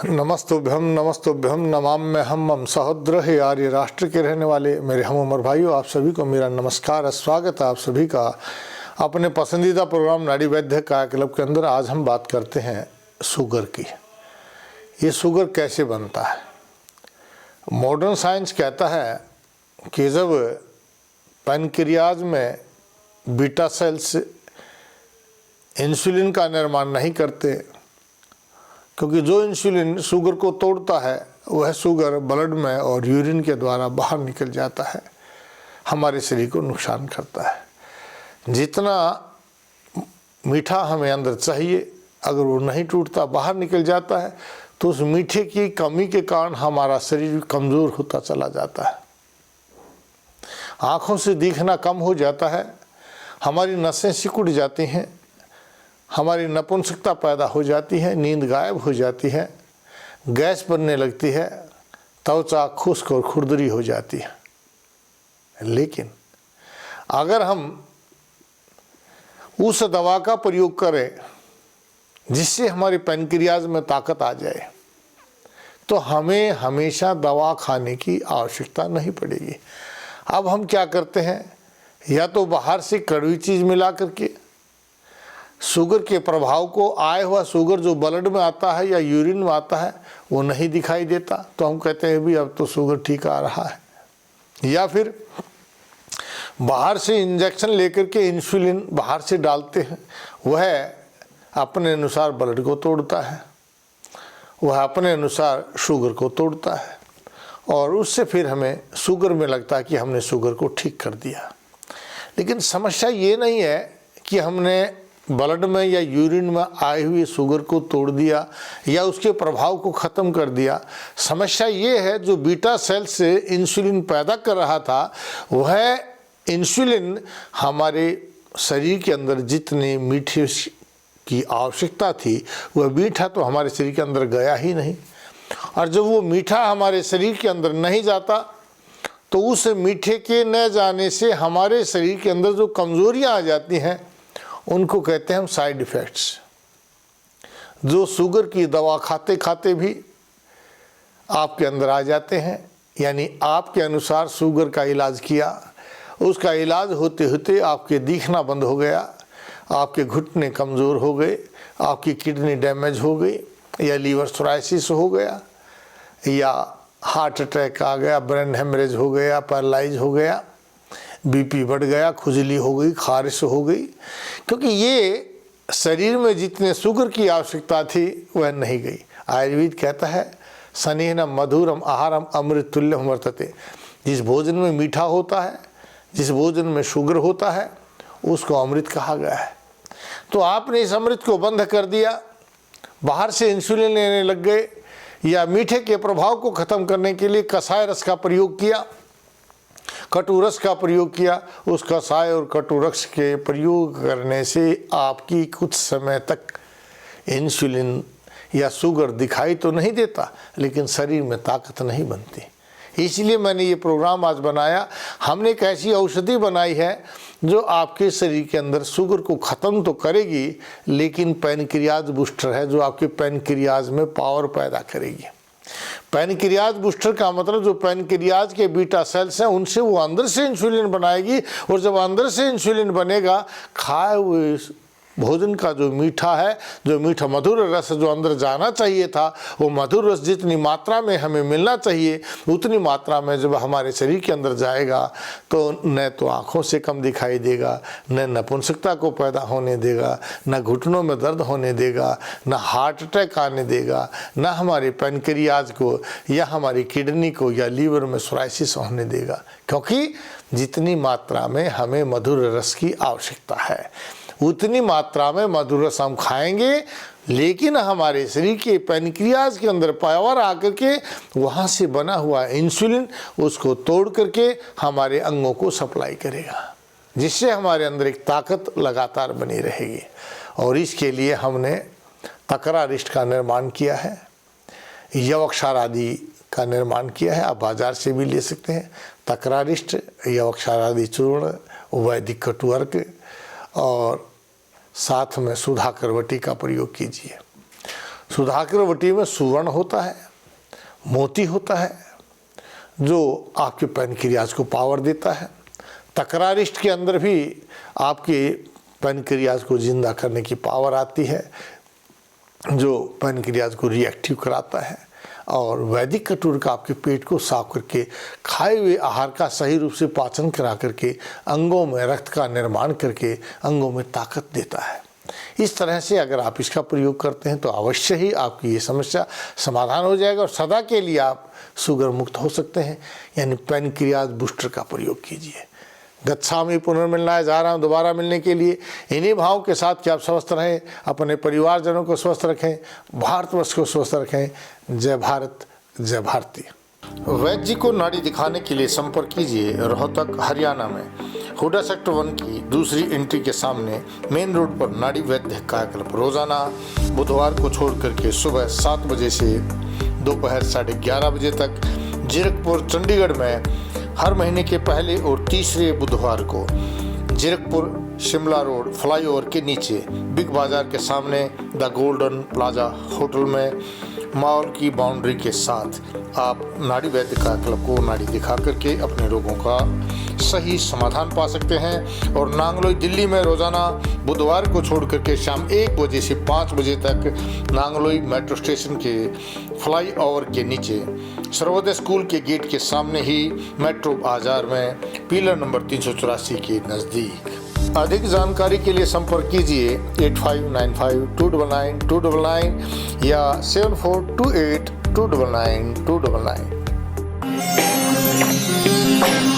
नमस्तुभ्यम नमाम्यहम् मम सहोदर है आर्य राष्ट्र के रहने वाले मेरे हम उम्र भाइयों, आप सभी को मेरा नमस्कार। स्वागत है आप सभी का अपने पसंदीदा प्रोग्राम नाड़ी वैद्य काया क्लब के अंदर। आज हम बात करते हैं शुगर की। ये शुगर कैसे बनता है? मॉडर्न साइंस कहता है कि जब पैनक्रियाज में बीटा सेल्स इंसुलिन का निर्माण नहीं करते, क्योंकि जो इंसुलिन शुगर को तोड़ता है वह शुगर ब्लड में और यूरिन के द्वारा बाहर निकल जाता है, हमारे शरीर को नुकसान करता है। जितना मीठा हमें अंदर चाहिए, अगर वो नहीं टूटता, बाहर निकल जाता है, तो उस मीठे की कमी के कारण हमारा शरीर कमज़ोर होता चला जाता है। आँखों से दिखना कम हो जाता है, हमारी नसें सिकुड़ जाती हैं, हमारी नपुंसकता पैदा हो जाती है, नींद गायब हो जाती है, गैस बनने लगती है, त्वचा खुश्क और खुरदरी हो जाती है। लेकिन अगर हम उस दवा का प्रयोग करें जिससे हमारे पैनक्रियाज में ताकत आ जाए, तो हमें हमेशा दवा खाने की आवश्यकता नहीं पड़ेगी। अब हम क्या करते हैं, या तो बाहर से कड़वी चीज़ मिला करके शुगर के प्रभाव को, आया हुआ शुगर जो ब्लड में आता है या यूरिन में आता है वो नहीं दिखाई देता, तो हम कहते हैं भी अब तो शुगर ठीक आ रहा है। या फिर बाहर से इंजेक्शन लेकर के इंसुलिन बाहर से डालते हैं, वह अपने अनुसार ब्लड को तोड़ता है, वह अपने अनुसार शुगर को तोड़ता है, और उससे फिर हमें शुगर में लगता है कि हमने शुगर को ठीक कर दिया। लेकिन समस्या ये नहीं है कि हमने ब्लड में या यूरिन में आई हुई शुगर को तोड़ दिया या उसके प्रभाव को ख़त्म कर दिया। समस्या ये है, जो बीटा सेल से इंसुलिन पैदा कर रहा था, वह इंसुलिन हमारे शरीर के अंदर जितने मीठे की आवश्यकता थी, वह मीठा तो हमारे शरीर के अंदर गया ही नहीं। और जब वो मीठा हमारे शरीर के अंदर नहीं जाता, तो उस मीठे के न जाने से हमारे शरीर के अंदर जो कमज़ोरियाँ आ जाती हैं, उनको कहते हैं हम साइड इफ़ेक्ट्स। जो शुगर की दवा खाते खाते भी आपके अंदर आ जाते हैं। यानी आपके अनुसार शुगर का इलाज किया, उसका इलाज होते होते आपके दिखना बंद हो गया, आपके घुटने कमज़ोर हो गए, आपकी किडनी डैमेज हो गई, या लीवर सोराइसिस हो गया, या हार्ट अटैक आ गया, ब्रेन हेमरेज हो गया, पैरालाइज हो गया, बीपी बढ़ गया, खुजली हो गई, खारिश हो गई, क्योंकि ये शरीर में जितने शुगर की आवश्यकता थी वह नहीं गई। आयुर्वेद कहता है सनेन मधुरम आहारम अमृत तुल्यम वर्तते। जिस भोजन में मीठा होता है, जिस भोजन में शुगर होता है, उसको अमृत कहा गया है। तो आपने इस अमृत को बंद कर दिया, बाहर से इंसुलिन लेने लग गए, या मीठे के प्रभाव को ख़त्म करने के लिए कषाय रस का प्रयोग किया, कटु रस का प्रयोग किया। उस कषाय और कटु रस के प्रयोग करने से आपकी कुछ समय तक इंसुलिन या शुगर दिखाई तो नहीं देता, लेकिन शरीर में ताकत नहीं बनती। इसलिए मैंने ये प्रोग्राम आज बनाया। हमने एक ऐसी औषधि बनाई है जो आपके शरीर के अंदर शुगर को ख़त्म तो करेगी, लेकिन पैनक्रियाज बूस्टर है, जो आपके पैनक्रियाज में पावर पैदा करेगी। पैनक्रियाज बूस्टर का मतलब, जो पैनक्रियाज के बीटा सेल्स हैं, उनसे वो अंदर से इंसुलिन बनाएगी, और जब अंदर से इंसुलिन बनेगा, खाए हुए भोजन का जो मीठा है, जो मीठा मधुर रस जो अंदर जाना चाहिए था, वो मधुर रस जितनी मात्रा में हमें मिलना चाहिए, उतनी मात्रा में जब हमारे शरीर के अंदर जाएगा, तो न तो आँखों से कम दिखाई देगा, न नपुंसकता को पैदा होने देगा, न घुटनों में दर्द होने देगा, न हार्ट अटैक आने देगा, न हमारे पैनक्रियाज को या हमारी किडनी को या लीवर में सोराइसिस होने देगा। क्योंकि जितनी मात्रा में हमें मधुर रस की आवश्यकता है, उतनी मात्रा में मधुर रस हम खाएंगे, लेकिन हमारे शरीर के पैनक्रियाज के अंदर पावर आकर के वहाँ से बना हुआ इंसुलिन उसको तोड़ करके हमारे अंगों को सप्लाई करेगा, जिससे हमारे अंदर एक ताकत लगातार बनी रहेगी। और इसके लिए हमने तकरारिष्ट का निर्माण किया है, यवक्षार आदि का निर्माण किया है। आप बाज़ार से भी ले सकते हैं। तकरारिष्ट, यवक्षार आदि चूर्ण, वैदिक कटुअर्क, और साथ में सुधा करवटी का प्रयोग कीजिए। सुधाकर में सुवर्ण होता है, मोती होता है, जो आपके पैनक्रियाज को पावर देता है। तकरारिस्ट के अंदर भी आपके पैनक्रियाज को जिंदा करने की पावर आती है, जो पैनक्रियाज को रिएक्टिव कराता है। और वैदिक कटोरका आपके पेट को साफ करके खाए हुए आहार का सही रूप से पाचन करा करके अंगों में रक्त का निर्माण करके अंगों में ताकत देता है। इस तरह से अगर आप इसका प्रयोग करते हैं तो अवश्य ही आपकी ये समस्या समाधान हो जाएगा और सदा के लिए आप शुगर मुक्त हो सकते हैं। यानी पैनक्रियाज बूस्टर का प्रयोग कीजिए। गच्छामि पुनर्मिलनाय जा रहा हूँ दोबारा मिलने के लिए। इन्हीं भावों के साथ कि आप स्वस्थ रहें, अपने परिवारजनों को स्वस्थ रखें, भारतवर्ष को स्वस्थ रखें। जय भारत, जय भारती। वैद्य जी को नाड़ी दिखाने के लिए संपर्क कीजिए रोहतक हरियाणा में हुडा सेक्टर 1 की दूसरी एंट्री के सामने मेन रोड पर नाड़ी वैद्य कायाकल्प रोजाना बुधवार को छोड़ करके सुबह 7 बजे से दोपहर 11:30 बजे तक। जीरकपुर चंडीगढ़ में हर महीने के पहले और तीसरे बुधवार को जीरकपुर शिमला रोड फ्लाईओवर के नीचे बिग बाजार के सामने द गोल्डन प्लाजा होटल में मॉल की बाउंड्री के साथ आप नाड़ी वैद्य कायाकल्प को नाड़ी दिखा करके अपने रोगों का सही समाधान पा सकते हैं। और नांगलोई दिल्ली में रोजाना बुधवार को छोड़ करके शाम 1 बजे से 5 बजे तक नांगलोई मेट्रो स्टेशन के फ्लाई ओवर के नीचे सर्वोदय स्कूल के गेट के सामने ही मेट्रो बाजार में पिलर नंबर 384 के नज़दीक। अधिक जानकारी के लिए संपर्क कीजिए 8595299299 या 7428299299।